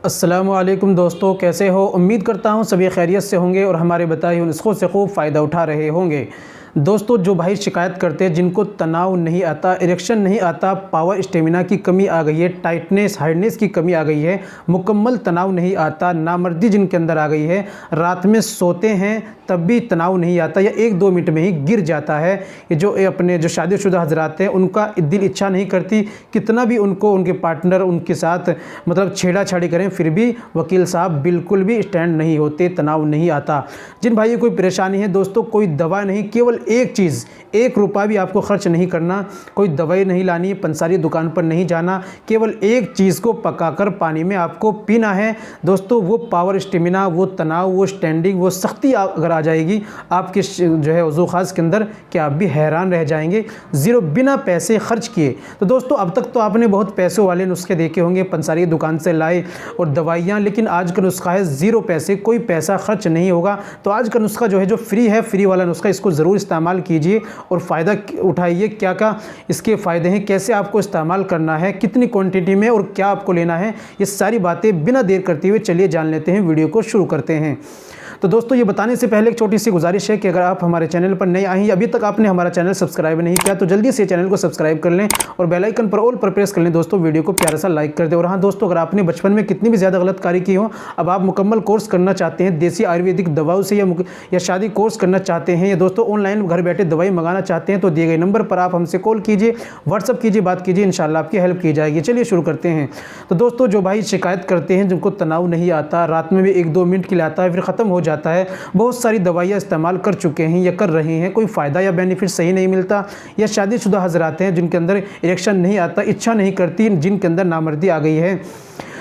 अस्सलामुअलैकुम दोस्तों, कैसे हो। उम्मीद करता हूँ सभी खैरियत से होंगे और हमारे बताए हुए नुस्खों से खूब फ़ायदा उठा रहे होंगे। दोस्तों, जो भाई शिकायत करते हैं, जिनको तनाव नहीं आता, इरेक्शन नहीं आता, पावर स्टेमिना की कमी आ गई है, टाइटनेस हार्डनेस की कमी आ गई है, मुकम्मल तनाव नहीं आता, नामर्दी जिनके अंदर आ गई है, रात में सोते हैं तब भी तनाव नहीं आता या 1-2 मिनट में ही गिर जाता है, ये जो अपने जो शादीशुदा हजरात हैं उनका दिल इच्छा नहीं करती, कितना भी उनको उनके पार्टनर उनके साथ मतलब छेड़ा-छाड़ी करें फिर भी वकील साहब बिल्कुल भी स्टैंड नहीं होते, तनाव नहीं आता। जिन भाइयों को कोई परेशानी है दोस्तों, कोई दवा नहीं, केवल एक चीज़, 1 रुपया भी आपको खर्च नहीं करना, कोई दवाई नहीं लानी, पंसारी दुकान पर नहीं जाना, केवल एक चीज़ को पकाकर पानी में आपको पीना है दोस्तों। वो पावर स्टेमिना, वो तनाव, वो स्टैंडिंग, वो सख्ती अगर आ जाएगी आपके जो है वज़ू ख़ास के अंदर कि आप भी हैरान रह जाएंगे, ज़ीरो बिना पैसे खर्च किए। तो दोस्तों, अब तक तो आपने बहुत पैसों वाले नुस्खे देखे होंगे, पंसारी दुकान से लाए और दवाइयाँ, लेकिन आज का नुस्खा है ज़ीरो पैसे, कोई पैसा खर्च नहीं होगा। तो आज का नुस्खा जो है जो फ्री है, फ्री वाला नुस्खा, इसको ज़रूर इस्तेमाल कीजिए और फ़ायदा उठाइए। क्या क्या इसके फ़ायदे हैं, कैसे आपको इस्तेमाल करना है, कितनी क्वांटिटी में और क्या आपको लेना है, ये सारी बातें बिना देर करते हुए चलिए जान लेते हैं, वीडियो को शुरू करते हैं। तो दोस्तों, ये बताने से पहले एक छोटी सी गुजारिश है कि अगर आप हमारे चैनल पर नए आए हैं, अभी तक आपने हमारा चैनल सब्सक्राइब नहीं किया तो जल्दी से चैनल को सब्सक्राइब कर लें और बेल आइकन पर ऑल पर प्रेस कर लें दोस्तों। वीडियो को प्यारा सा लाइक कर दें। और हाँ दोस्तों, अगर आपने बचपन में कितनी भी ज़्यादा गलतकारी की हो, अब आप मुकम्मल कोर्स करना चाहते हैं देसी आयुर्वेदिक दवाओं से या शादी कोर्स करना चाहते हैं या दोस्तों ऑनलाइन घर बैठे दवाई मंगाना चाहते हैं, तो दिए गए नंबर पर आप हमसे कॉल कीजिए, व्हाट्सअप कीजिए, बात कीजिए, इंशाल्लाह आपकी हेल्प की जाएगी। चलिए शुरू करते हैं। तो दोस्तों, जो भाई शिकायत करते हैं, जिनको तनाव नहीं आता, रात में भी 1-2 मिनट के लिए आता है फिर ख़त्म हो जाता है, बहुत सारी दवाइयाँ इस्तेमाल कर चुके हैं या कर रहे हैं, कोई फ़ायदा या बेनिफिट सही नहीं मिलता, या शादीशुदा हज़रात हैं जिनके अंदर इरेक्शन नहीं आता, इच्छा नहीं करती, जिनके अंदर नामर्दी आ गई है,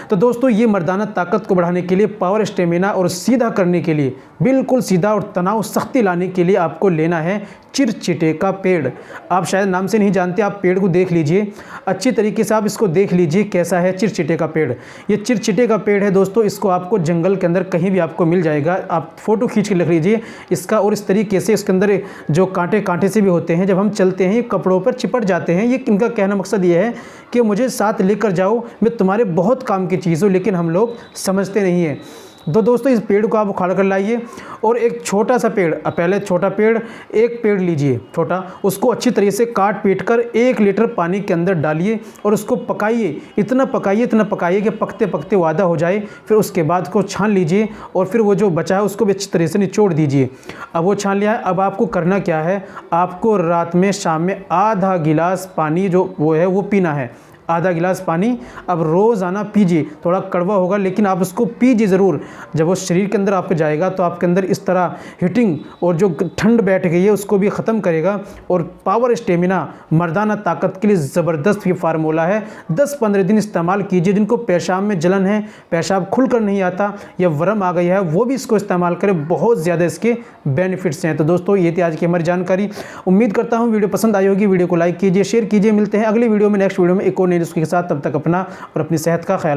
तो दोस्तों ये मर्दाना ताकत को बढ़ाने के लिए, पावर स्टेमिना और सीधा करने के लिए, बिल्कुल सीधा और तनाव सख्ती लाने के लिए आपको लेना है चिरचिटे का पेड़। आप शायद नाम से नहीं जानते, आप पेड़ को देख लीजिए अच्छी तरीके से, आप इसको देख लीजिए कैसा है चिरचिटे का पेड़। ये चिरचिटे का पेड़ है दोस्तों, इसको आपको जंगल के अंदर कहीं भी आपको मिल जाएगा, आप फ़ोटो खींच के लिख लीजिए इसका। और इस तरीके से इसके अंदर जो कांटे कांटे से भी होते हैं, जब हम चलते हैं ये कपड़ों पर चिपट जाते हैं। ये इनका कहना मकसद ये है कि मुझे साथ लेकर जाओ, मैं तुम्हारे बहुत काम की चीज़ हूँ, लेकिन हम लोग समझते नहीं हैं। तो दोस्तों, इस पेड़ को आप उखाड़ कर लाइए और एक छोटा सा पेड़, पहले छोटा पेड़, एक पेड़ लीजिए छोटा, उसको अच्छी तरीके से काट पीट कर 1 लीटर पानी के अंदर डालिए और उसको पकाइए, इतना पकाइए कि पकते पकते वो आधा हो जाए। फिर उसके बाद को छान लीजिए और फिर वो जो बचा है उसको भी अच्छी तरह से निचोड़ दीजिए। अब वो छान लिया है, अब आपको करना क्या है, आपको रात में शाम में आधा गिलास पानी जो वो है वो पीना है, आधा गिलास पानी। अब रोज़ाना पीजिए, थोड़ा कड़वा होगा लेकिन आप उसको पीजिए ज़रूर। जब वो शरीर के अंदर आपके जाएगा तो आपके अंदर इस तरह हीटिंग और जो ठंड बैठ गई है उसको भी ख़त्म करेगा। और पावर स्टेमिना, मर्दाना ताकत के लिए ज़बरदस्त ये फार्मूला है। 10-15 दिन इस्तेमाल कीजिए। जिनको पेशाब में जलन है, पेशाब खुलकर नहीं आता या वर्म आ गया है, वो भी इसको इस्तेमाल करें, बहुत ज़्यादा इसके बेनिफिट्स हैं। तो दोस्तों, ये थी आज की हमारी जानकारी। उम्मीद करता हूँ वीडियो पसंद आई होगी। वीडियो को लाइक कीजिए, शेयर कीजिए। मिलते हैं अगली वीडियो में, नेक्स्ट वीडियो में एक और नई नुस्खे के साथ। तब तक अपना और अपनी सेहत का ख्याल